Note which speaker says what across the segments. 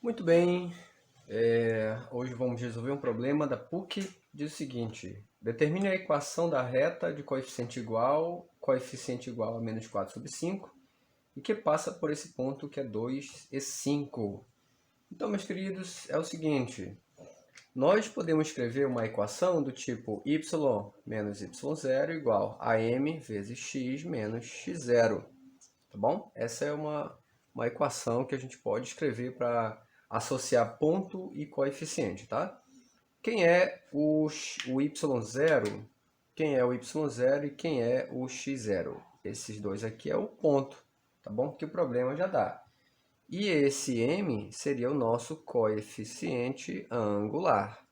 Speaker 1: Muito bem, hoje vamos resolver um problema da PUC. Diz o seguinte: determine a equação da reta de coeficiente igual a menos 4 sobre 5 e que passa por esse ponto que é 2 e 5. Então, meus queridos, é o seguinte: nós podemos escrever uma equação do tipo y menos y0 igual a m vezes x menos x0, tá bom? Essa é uma equação que a gente pode escrever para associar ponto e coeficiente, tá? Quem é o y0? Quem é o y0 e quem é o x0? Esses dois aqui é o ponto, tá bom? Que o problema já dá. E esse m seria o nosso coeficiente angular.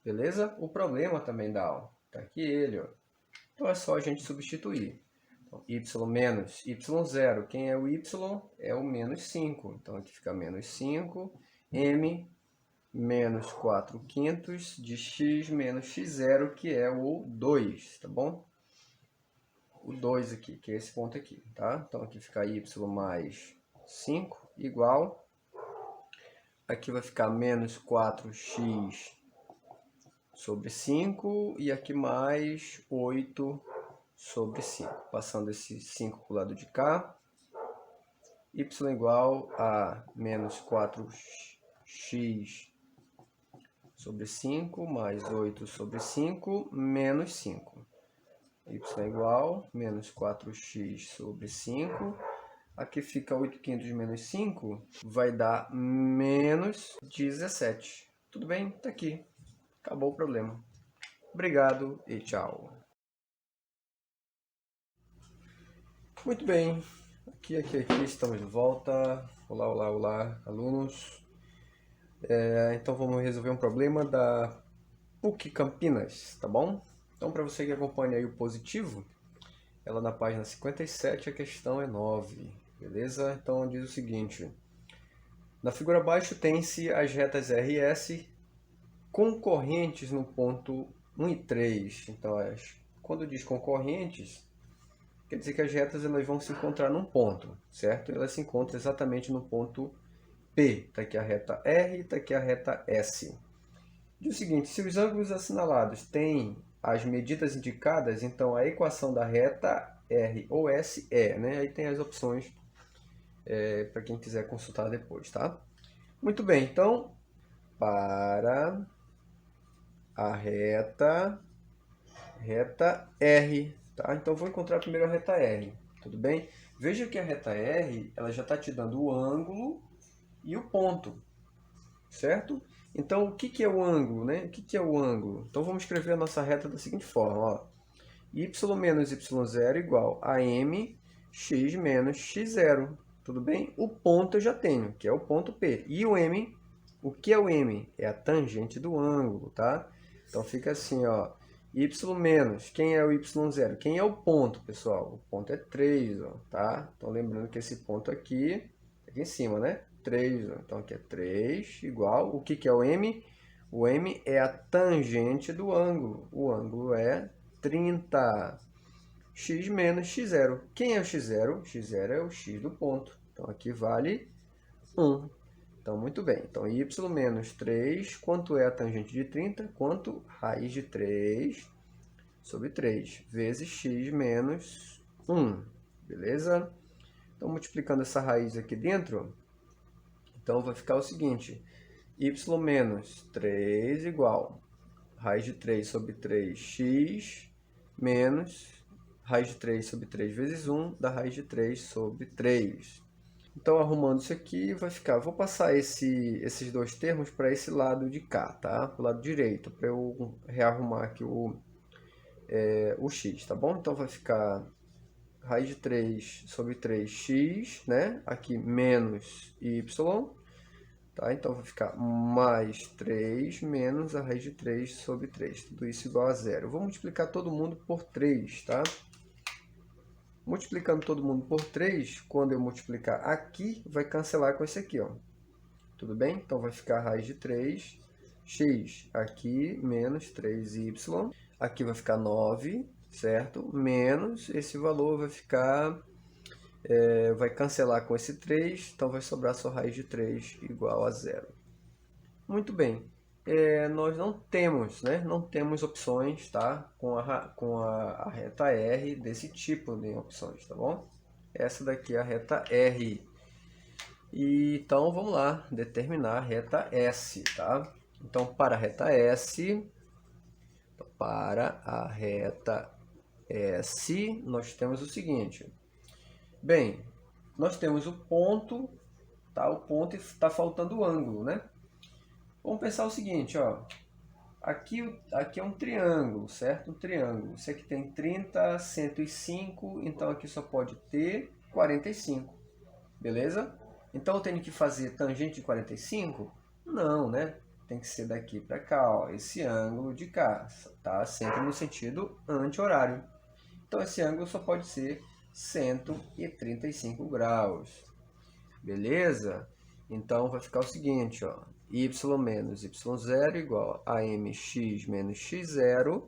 Speaker 1: Beleza? O problema também dá, ó. Tá aqui ele, ó. Então é só a gente substituir. Então, y menos y0. Quem é o y? É o menos 5. Então aqui fica menos 5. M menos 4 quintos de x menos x0, que é o 2, tá bom? O 2 aqui, que é esse ponto aqui, tá? Então aqui fica y mais 5 igual. Aqui vai ficar menos 4x sobre 5 e aqui mais 8 sobre 5. Passando esse 5 para o lado de cá. Y igual a menos 4x sobre 5 mais 8 sobre 5 menos 5. Y igual a menos 4x sobre 5. Aqui fica 8 quintos menos 5, vai dar menos 17. Tudo bem? Tá aqui. Acabou o problema. Obrigado e tchau. Muito bem. Aqui, estamos de volta. Olá, olá, olá, alunos. Então vamos resolver um problema da PUC Campinas, tá bom? Então, para você que acompanha aí o positivo, ela na página 57, a questão é 9, beleza? Então diz o seguinte: na figura abaixo tem-se as retas R e S concorrentes no ponto 1 e 3. Então, quando diz concorrentes, quer dizer que as retas elas vão se encontrar num ponto, certo? Elas se encontram exatamente no ponto P. Está aqui a reta R e está aqui a reta S. Diz o seguinte: se os ângulos assinalados têm as medidas indicadas, então a equação da reta R ou S é, né? Aí tem as opções para quem quiser consultar depois, tá? Muito bem, então, para a reta R, tá? Então, vou encontrar primeiro a reta R, tudo bem? Veja que a reta R, ela já está te dando o ângulo e o ponto, certo? Então, o que é o ângulo, né? O que é o ângulo? Então, vamos escrever a nossa reta da seguinte forma, ó. Y menos y0 igual a m x menos x0, tudo bem? O ponto eu já tenho, que é o ponto P. E o m, o que é o m? É a tangente do ângulo, tá? Então, fica assim, ó. Y menos, quem é o y0? Quem é o ponto, pessoal? O ponto é 3, ó, tá? Então, lembrando que esse ponto aqui em cima, né? 3, ó. Então, aqui é 3 igual, o que é o m? O m é a tangente do ângulo. O ângulo é 30. X menos x0. Quem é o x0? x0 é o x do ponto. Então, aqui vale 1. Então, muito bem. Então, y menos 3, quanto é a tangente de 30? Quanto? Raiz de 3 sobre 3, vezes x menos 1. Beleza? Então, multiplicando essa raiz aqui dentro, então vai ficar o seguinte: y menos 3 igual raiz de 3 sobre 3x menos raiz de 3 sobre 3 vezes 1 da raiz de 3 sobre 3. Então, arrumando isso aqui, vai ficar... Vou passar esses dois termos para esse lado de cá, tá? Para o lado direito, para eu rearrumar aqui o x, tá bom? Então, vai ficar raiz de 3 sobre 3x, né? Aqui menos y, tá? Então, vai ficar mais 3 menos a raiz de 3 sobre 3. Tudo isso igual a 0. Eu vou multiplicar todo mundo por 3, tá? Multiplicando todo mundo por 3, quando eu multiplicar aqui, vai cancelar com esse aqui, ó. Tudo bem? Então, vai ficar a raiz de 3, x aqui, menos 3y. Aqui vai ficar 9, certo? Menos esse valor vai ficar, vai cancelar com esse 3, então vai sobrar só raiz de 3 igual a zero. Muito bem, nós não temos, né? Não temos opções, tá? Com a reta R desse tipo de opções, tá bom? Essa daqui é a reta R. E, então vamos lá, determinar a reta S, tá? Então para a reta S, nós temos o seguinte. Bem, nós temos o ponto, tá? O ponto está faltando o ângulo, né? Vamos pensar o seguinte, ó. Aqui é um triângulo, certo? Um triângulo. Esse aqui tem 30, 105, então aqui só pode ter 45, beleza? Então eu tenho que fazer tangente de 45? Não, né? Tem que ser daqui para cá, ó, esse ângulo de cá, tá? Sempre no sentido anti-horário. Então esse ângulo só pode ser 135 graus, beleza? Então vai ficar o seguinte, ó, y menos y0 igual a mx menos x0.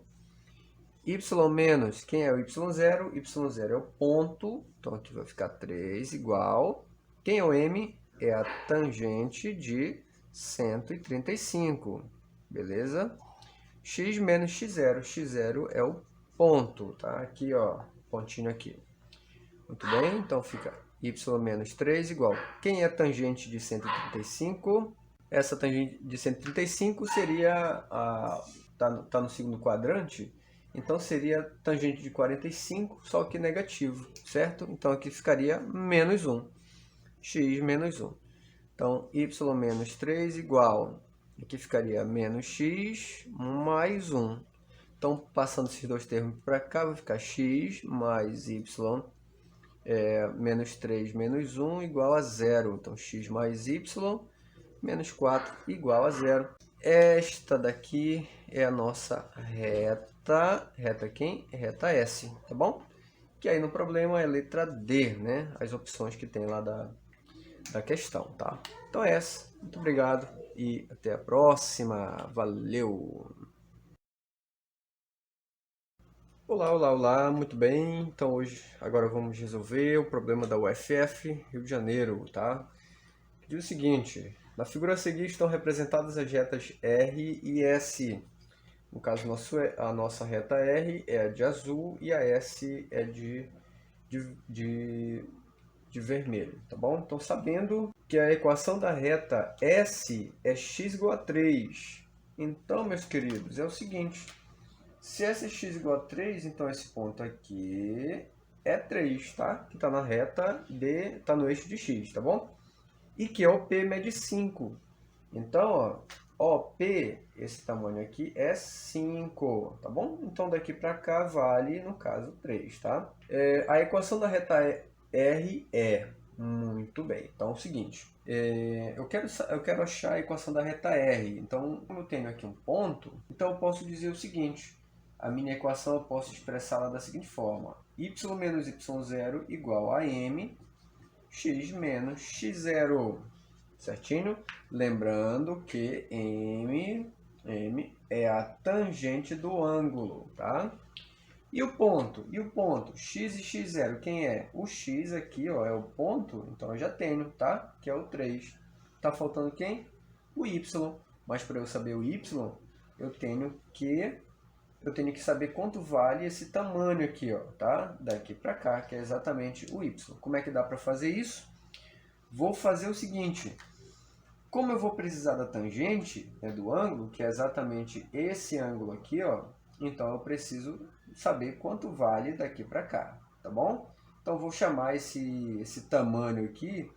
Speaker 1: Y menos, quem é o y0? Y0 é o ponto, então aqui vai ficar 3 igual. Quem é o m? É a tangente de 135, beleza? X menos x0, x0 é o ponto, tá? Aqui, ó, pontinho aqui. Muito bem, então fica y menos 3 igual. Quem é a tangente de 135? Essa tangente de 135 seria, tá no segundo quadrante, então seria tangente de 45, só que negativo, certo? Então aqui ficaria menos 1, x menos 1. Então y menos 3 igual, aqui ficaria menos x mais 1. Então passando esses dois termos para cá, vai ficar x mais y menos 3 menos 1 igual a 0. Então x mais y menos 4 igual a 0. Esta daqui é a nossa reta. Reta quem? Reta S, tá bom? Que aí no problema é letra D, né? As opções que tem lá da questão, tá? Então é essa. Muito obrigado e até a próxima. Valeu! Olá, olá, olá, muito bem. Então agora vamos resolver o problema da UFF Rio de Janeiro, tá? Diz o seguinte, na figura a seguir estão representadas as retas R e S. No caso, a nossa reta R é a de azul e a S é de vermelho, tá bom? Então, sabendo que a equação da reta S é x igual a 3. Então, meus queridos, é o seguinte. Se S é x igual a 3, então esse ponto aqui é 3, tá? Que está na reta tá no eixo de x, tá bom? E que OP mede 5. Então, ó, OP, esse tamanho aqui, é 5, tá bom? Então, daqui para cá vale, no caso, 3, tá? A equação da reta R é... Muito bem. Então, é o seguinte. Eu quero achar a equação da reta R. Então, como eu tenho aqui um ponto, então eu posso dizer o seguinte. A minha equação eu posso expressá-la da seguinte forma. Y menos y0 igual a m x menos x0, certinho? Lembrando que m é a tangente do ângulo, tá? E o ponto? X e x0, quem é? O x aqui, ó, é o ponto, então eu já tenho, tá? Que é o 3. Tá faltando quem? O y. Mas para eu saber o y, eu tenho que saber quanto vale esse tamanho aqui, ó, tá? Daqui para cá, que é exatamente o y. Como é que dá para fazer isso? Vou fazer o seguinte. Como eu vou precisar da tangente, né, do ângulo, que é exatamente esse ângulo aqui, ó, então eu preciso saber quanto vale daqui para cá, tá bom? Então vou chamar esse tamanho aqui,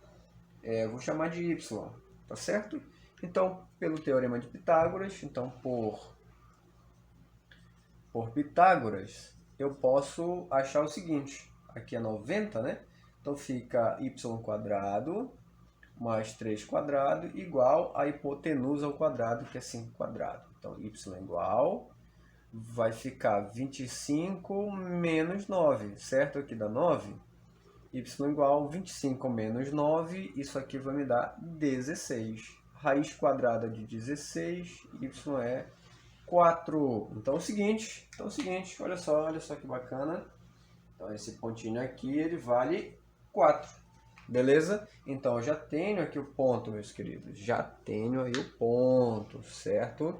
Speaker 1: vou chamar de y, tá certo? Então, pelo teorema de Pitágoras, então por Pitágoras, eu posso achar o seguinte, aqui é 90, né? Então fica y² mais 3 quadrado igual a hipotenusa ao quadrado, que é 5 quadrado. Então, y é igual, vai ficar 25 menos 9, certo? Aqui dá 9. Y igual 25 menos 9, isso aqui vai me dar 16. Raiz quadrada de 16, y é 4. Então é o seguinte, olha só que bacana. Então esse pontinho aqui, ele vale 4. Beleza? Então eu já tenho aqui o ponto, meus queridos. Já tenho aí o ponto, certo?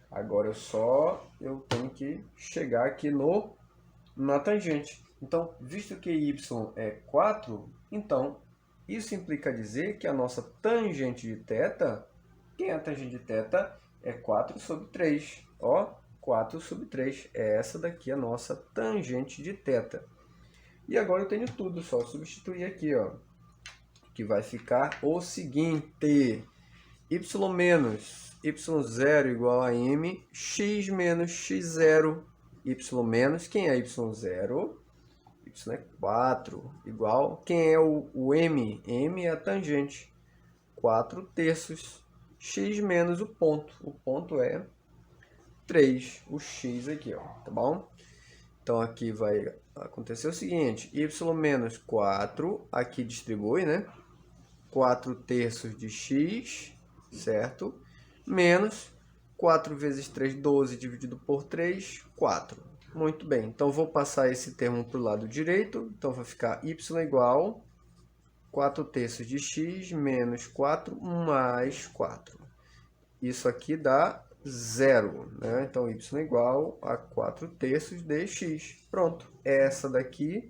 Speaker 1: Agora eu tenho que chegar aqui na tangente. Então, visto que y é 4, então isso implica dizer que a nossa tangente de θ, quem é a tangente de θ? É 4 sobre 3. Ó, 4 sobre 3. É essa daqui a nossa tangente de θ. E agora eu tenho tudo, só substituir aqui, ó, que vai ficar o seguinte: y menos y0 igual a m, x menos x0, y menos, quem é y0? Y é 4, igual, quem é o m? M é a tangente, 4 terços, x menos o ponto é 3, o x aqui, ó, tá bom? Então aqui vai acontecer o seguinte, y menos 4, aqui distribui, né? 4 terços de x, certo? Menos 4 vezes 3, 12, dividido por 3, 4. Muito bem, então vou passar esse termo para o lado direito, então vai ficar y igual 4 terços de x menos 4 mais 4. Isso aqui dá 0, né? Então y igual a 4 terços de x. Pronto, essa daqui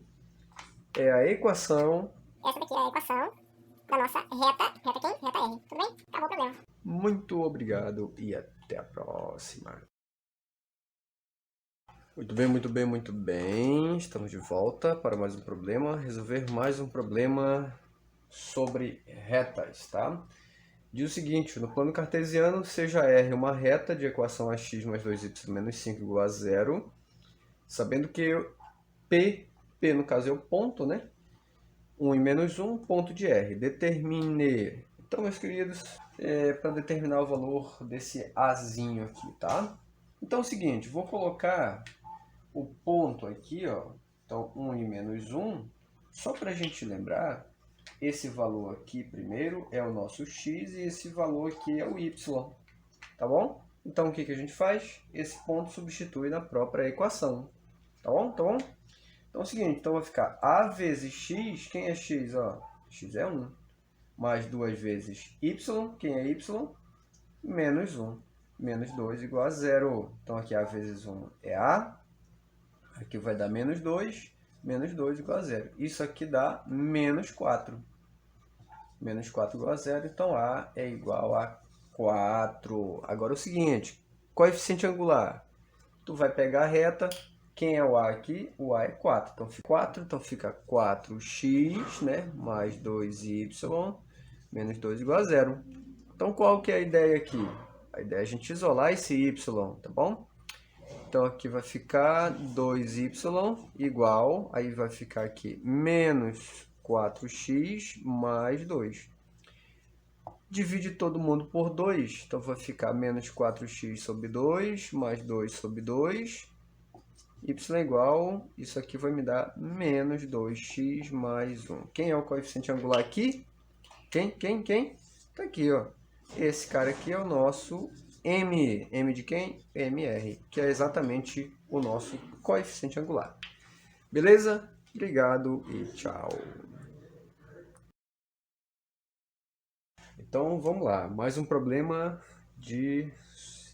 Speaker 1: é a equação.
Speaker 2: Essa daqui é a equação da nossa reta quem? Reta R, tudo bem? Acabou o problema.
Speaker 1: Muito obrigado e até a próxima. Muito bem. Estamos de volta para mais um problema. Resolver mais um problema sobre retas, tá? Diz o seguinte, no plano cartesiano, seja R uma reta de equação ax mais 2y menos 5 igual a 0, sabendo que P no caso é o ponto, né? 1 e menos 1, ponto de R. Determine. Então, meus queridos, para determinar o valor desse Azinho aqui, tá? Então é o seguinte, vou colocar o ponto aqui, ó. Então, 1 e menos 1, só para a gente lembrar, esse valor aqui primeiro é o nosso x e esse valor aqui é o y, tá bom? Então, o que a gente faz? Esse ponto substitui na própria equação, tá bom? Tá bom? Então é o seguinte, então vai ficar a vezes x, quem é x? Ó, x é 1, mais 2 vezes y, quem é y? Menos 1, menos 2 igual a 0. Então aqui a vezes 1 é a, aqui vai dar menos 2 igual a 0. Isso aqui dá menos 4. Menos 4 igual a 0, então a é igual a 4. Agora é o seguinte, coeficiente angular. Tu vai pegar a reta. Quem é o A aqui? O A é 4. Então fica 4x, né? Mais 2y, menos 2 igual a 0. Então, qual que é a ideia aqui? A ideia é a gente isolar esse y, tá bom? Então, aqui vai ficar 2y igual, aí vai ficar aqui menos 4x mais 2. Divide todo mundo por 2, então vai ficar menos 4x sobre 2, mais 2 sobre 2. Y é igual, isso aqui vai me dar menos 2x mais 1. Quem é o coeficiente angular aqui? Quem? Tá aqui, ó. Esse cara aqui é o nosso M. M de quem? MR, que é exatamente o nosso coeficiente angular. Beleza? Obrigado e tchau. Então, vamos lá. Mais um problema de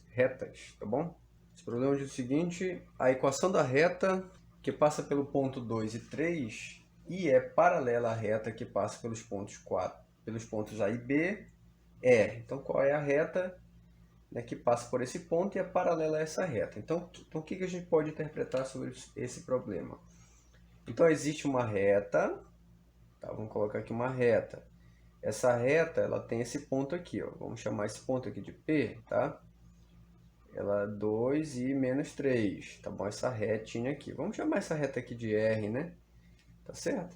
Speaker 1: retas, tá bom? Esse problema diz o seguinte, a equação da reta que passa pelo ponto 2 e 3 e é paralela à reta que passa pelos pontos A e B é. Então, qual é a reta, né, que passa por esse ponto e é paralela a essa reta? Então o que a gente pode interpretar sobre esse problema? Então, existe uma reta, tá? Vamos colocar aqui uma reta. Essa reta, ela tem esse ponto aqui, ó. Vamos chamar esse ponto aqui de P, tá? Ela é 2 e menos 3, tá bom? Essa retinha aqui. Vamos chamar essa reta aqui de R, né? Tá certo?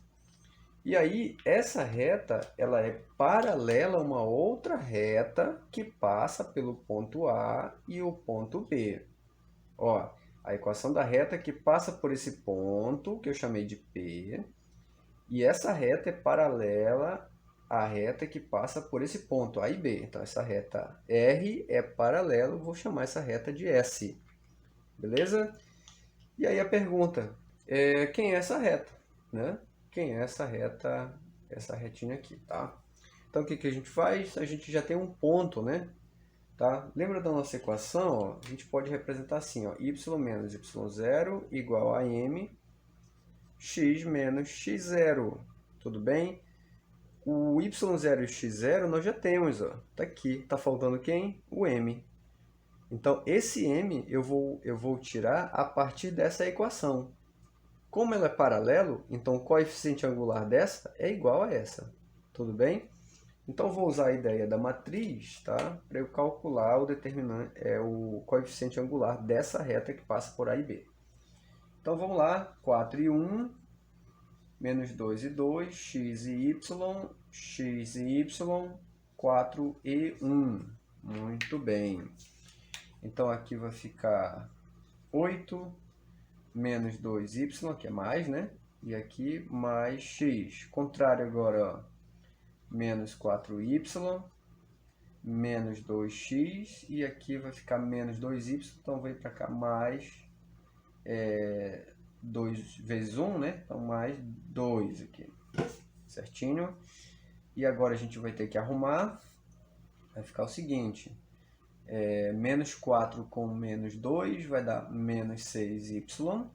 Speaker 1: E aí, essa reta, ela é paralela a uma outra reta que passa pelo ponto A e o ponto B. Ó, a equação da reta que passa por esse ponto, que eu chamei de P, e essa reta é paralela a reta que passa por esse ponto, A e B. Então, essa reta R é paralela, vou chamar essa reta de S. Beleza? E aí a pergunta, quem é essa reta? Né? Quem é essa reta, essa retinha aqui, tá? Então, o que que a gente faz? A gente já tem um ponto, né? Tá? Lembra da nossa equação? Ó? A gente pode representar assim, ó, y menos y0 igual a m x menos x0. Tudo bem? O y0 e o x0 nós já temos, ó. Tá aqui. Tá faltando quem? O m. Então, esse m eu vou tirar a partir dessa equação. Como ela é paralelo, então o coeficiente angular dessa é igual a essa. Tudo bem? Então, vou usar a ideia da matriz, tá? Para eu calcular o determinante, o coeficiente angular dessa reta que passa por A e B. Então, vamos lá. 4 e 1, menos 2 e 2, x e y, 4 e 1. Muito bem. Então, aqui vai ficar 8 menos 2y, que é mais, né? E aqui mais x. Contrário agora, ó, menos 4y, menos 2x, e aqui vai ficar menos 2y, então vem para cá mais 2 vezes 1, né? Então mais 2 aqui, certinho? E agora a gente vai ter que arrumar, vai ficar o seguinte, menos 4 com menos 2 vai dar menos 6y,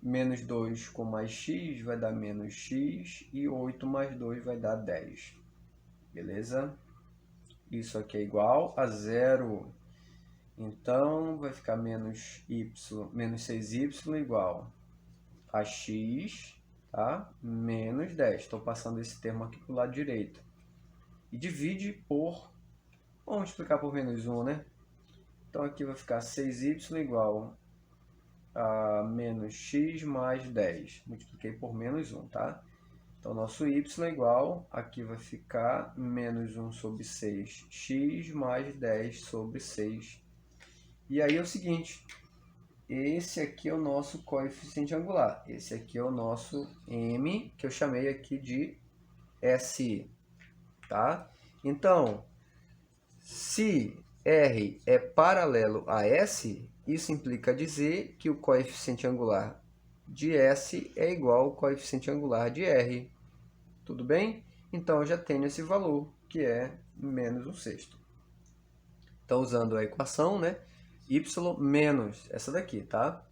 Speaker 1: menos 2 com mais x vai dar menos x, e 8 mais 2 vai dar 10. Beleza? Isso aqui é igual a zero. Então, vai ficar menos 6y igual a x, tá? Menos 10. Estou passando esse termo aqui para o lado direito. E divide por... Vamos multiplicar por menos 1, né? Então, aqui vai ficar 6y igual a menos x mais 10. Multipliquei por menos 1, tá? Então, nosso y é igual, aqui vai ficar menos 1 sobre 6, x mais 10 sobre 6. E aí é o seguinte, esse aqui é o nosso coeficiente angular. Esse aqui é o nosso m, que eu chamei aqui de S. Tá? Então, se R é paralelo a S, isso implica dizer que o coeficiente angular de S é igual ao coeficiente angular de R. Tudo bem? Então, eu já tenho esse valor, que é menos 1/6. Então, usando a equação, né? Y menos essa daqui, tá?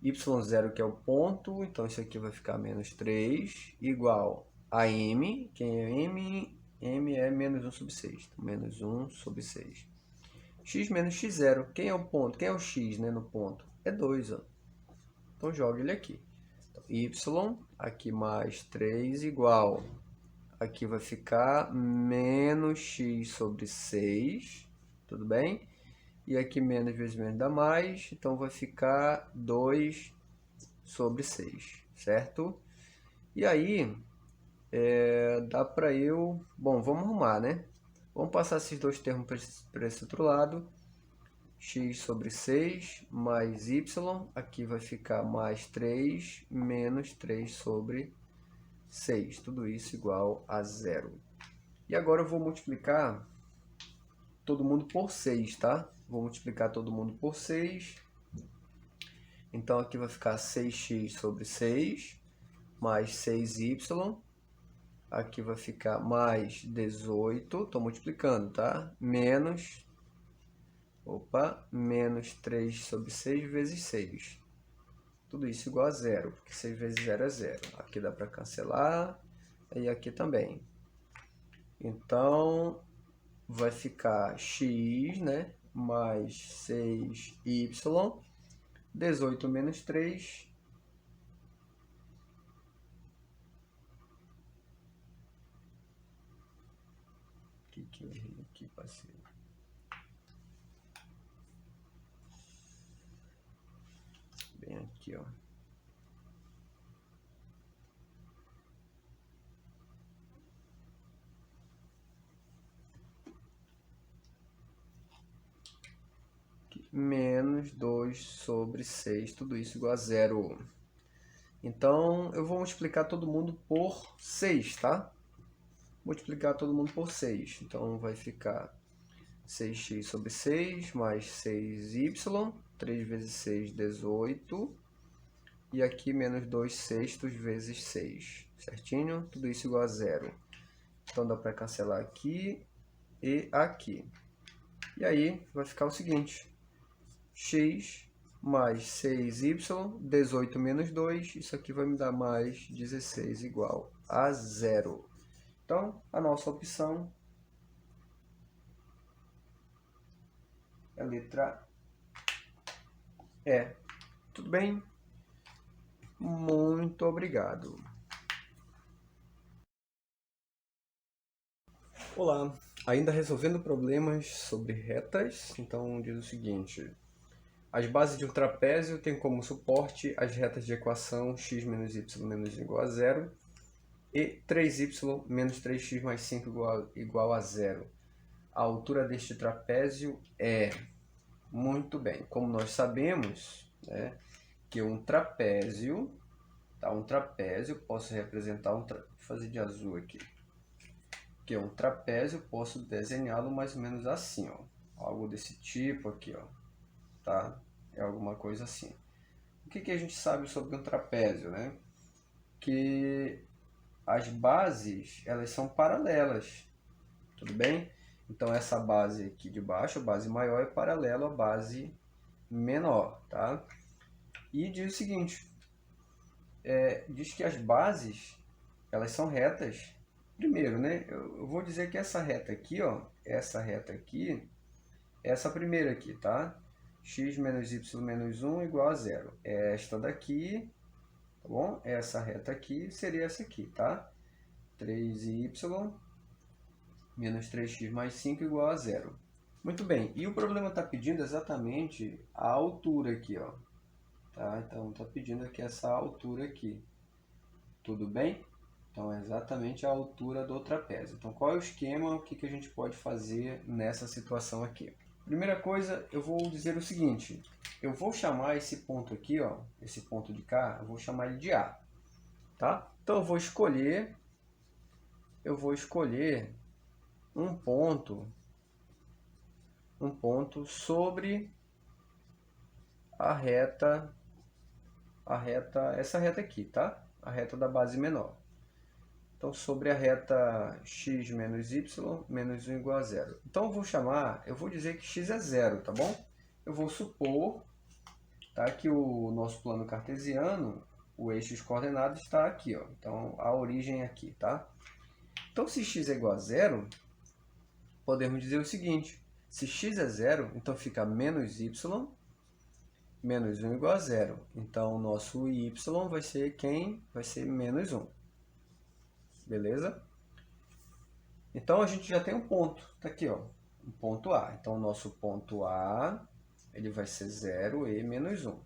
Speaker 1: Y0, que é o ponto, então isso aqui vai ficar menos 3, igual a M. Quem é M? M é menos 1 sobre 6. Então, menos 1 sobre 6. X menos x0. Quem é o ponto? Quem é o x, né, no ponto? É 2, ó. Então, joga ele aqui. Então, Y, aqui mais 3, igual. Aqui vai ficar menos x sobre 6. Tudo bem? E aqui menos vezes menos dá mais, então vai ficar 2 sobre 6, certo? E aí, dá para eu... Bom, vamos arrumar, né? Vamos passar esses dois termos para esse outro lado. X sobre 6 mais y, aqui vai ficar mais 3 menos 3 sobre 6. Tudo isso igual a 0. E agora eu vou multiplicar todo mundo por 6, tá? Vou multiplicar todo mundo por 6. Então, aqui vai ficar 6x sobre 6, mais 6y. Aqui vai ficar mais 18, estou multiplicando, tá? Menos, menos 3 sobre 6 vezes 6. Tudo isso igual a 0, porque 6 vezes 0 é 0. Aqui dá para cancelar, e aqui também. Então, vai ficar x, né? Mais 6y, 18 menos 3. O que eu errei aqui, parceiro? Bem aqui, ó. Menos 2 sobre 6, tudo isso igual a 0. Então, eu vou multiplicar todo mundo por 6, tá? multiplicar todo mundo por 6. Então vai ficar 6x sobre 6 mais 6y, 3 vezes 6, 18. E aqui menos 2 sextos vezes 6, certinho? Tudo isso igual a zero. Então dá para cancelar aqui e aqui. E aí vai ficar o seguinte, x mais 6y, 18 menos 2, isso aqui vai me dar mais 16 igual a zero. Então, a nossa opção é a letra E. Tudo bem? Muito obrigado. Olá, ainda resolvendo problemas sobre retas, então diz o seguinte. As bases de um trapézio têm como suporte as retas de equação x menos y menos igual a zero e 3y menos 3x mais 5 igual a zero. A altura deste trapézio é... Muito bem, como nós sabemos, né, que um trapézio, tá? Um trapézio, posso representar vou fazer de azul aqui. Que um trapézio, posso desenhá-lo mais ou menos assim, ó. Algo desse tipo aqui, ó. Tá? É alguma coisa assim. O que a gente sabe sobre um trapézio, né? Que as bases, elas são paralelas, tudo bem? Então essa base aqui de baixo, a base maior, é paralela à base menor, tá? E diz o seguinte, diz que as bases, elas são retas. Primeiro, né, eu vou dizer que essa reta aqui, ó, essa reta aqui, essa primeira aqui, tá? X menos y menos 1 igual a zero. Esta daqui, tá bom? Essa reta aqui seria essa aqui, tá? 3y menos 3x mais 5 igual a zero. Muito bem, e o problema está pedindo exatamente a altura aqui, ó. Tá? Então, está pedindo aqui essa altura aqui. Tudo bem? Então, é exatamente a altura do trapézio. Então, qual é o esquema? O que a gente pode fazer nessa situação aqui? Primeira coisa, eu vou dizer o seguinte. Eu vou chamar esse ponto aqui, ó, esse ponto de cá, eu vou chamar ele de A. Tá? Então, eu vou escolher um ponto sobre essa reta aqui, tá? A reta da base menor. Então, sobre a reta x menos y menos 1 igual a zero. Então, eu vou dizer que x é zero, tá bom? Eu vou supor, tá, que o nosso plano cartesiano, o eixo de coordenadas está aqui, ó. Então, a origem é aqui, tá? Então, se x é igual a zero, podemos dizer o seguinte. Se x é zero, então fica menos y menos 1 igual a zero. Então, o nosso y vai ser quem? Vai ser menos 1. Beleza? Então, a gente já tem um ponto. Tá aqui, ó. Um ponto A. Então, o nosso ponto A, ele vai ser 0 e menos 1.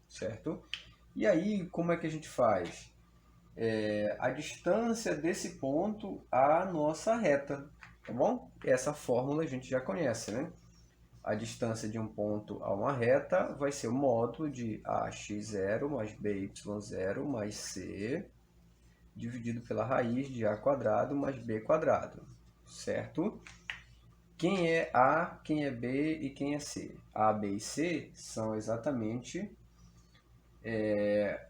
Speaker 1: Certo? E aí, como é que a gente faz? A distância desse ponto à nossa reta. Tá bom? Essa fórmula a gente já conhece, né? A distância de um ponto a uma reta vai ser o módulo de ax0 mais by0 mais c dividido pela raiz de a quadrado mais b quadrado, certo? Quem é A, quem é B e quem é C? A, B e C são exatamente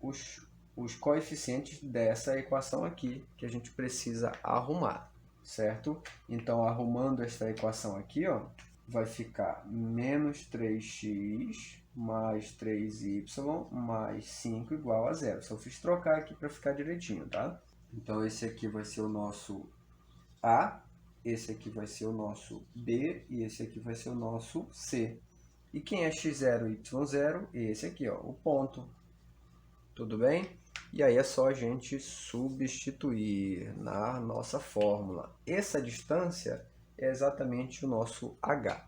Speaker 1: os coeficientes dessa equação aqui, que a gente precisa arrumar, certo? Então, arrumando esta equação aqui, ó, vai ficar menos 3x mais 3y mais 5 igual a zero. Só fiz trocar aqui para ficar direitinho, tá? Então, esse aqui vai ser o nosso A, esse aqui vai ser o nosso B e esse aqui vai ser o nosso C. E quem é x0 e y0? Esse aqui, ó, o ponto. Tudo bem? E aí é só a gente substituir na nossa fórmula. Essa distância é exatamente o nosso h.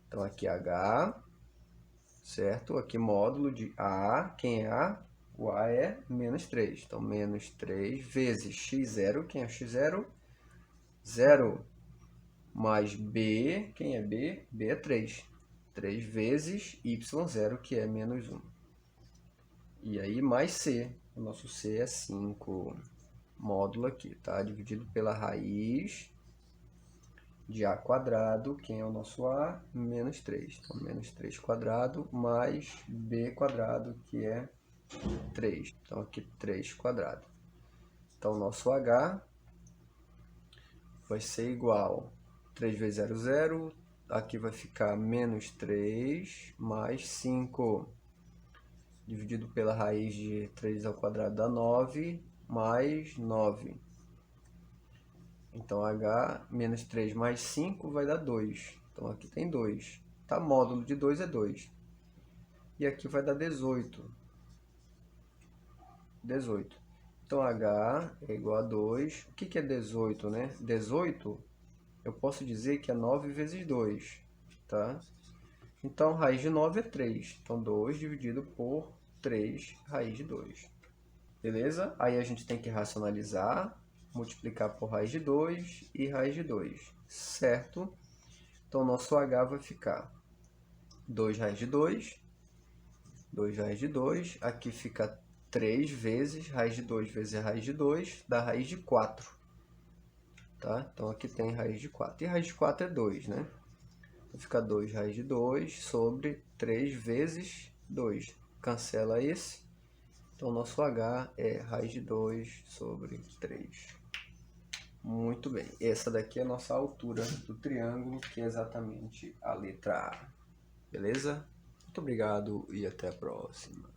Speaker 1: Então, aqui h, certo? Aqui módulo de a. Quem é a? O a é menos 3. Então, menos 3 vezes x0. Quem é x0? 0. Mais b. Quem é b? b é 3. 3 vezes y0, que é menos 1. E aí, mais c. O nosso c é 5. módulo aqui, tá? Dividido pela raiz de a quadrado, quem é o nosso a? Menos 3. Então, menos 3 quadrado mais b quadrado, que é 3. Então, aqui 3 quadrado. Então, o nosso h vai ser igual a 3 vezes 0, 0. Aqui vai ficar menos 3 mais 5. Dividido pela raiz de 3 ao quadrado dá 9, mais 9. Então, h menos 3 mais 5 vai dar 2. Então, aqui tem 2. Tá? Módulo de 2 é 2. E aqui vai dar 18. 18. Então, h é igual a 2. O que é 18, né? 18, eu posso dizer que é 9 vezes 2. Tá? Então, raiz de 9 é 3. Então, 2 dividido por 3, raiz de 2. Beleza? Aí a gente tem que racionalizar, multiplicar por raiz de 2 e raiz de 2, certo? Então, nosso h vai ficar 2 raiz de 2, 2 raiz de 2, aqui fica 3 vezes raiz de 2 vezes raiz de 2, dá raiz de 4. Tá? Então, aqui tem raiz de 4. E raiz de 4 é 2, né? Então, fica 2 raiz de 2 sobre 3 vezes 2. Cancela esse. Então, nosso h é raiz de 2 sobre 3. Muito bem. Essa daqui é a nossa altura do triângulo, que é exatamente a letra A. Beleza? Muito obrigado e até a próxima.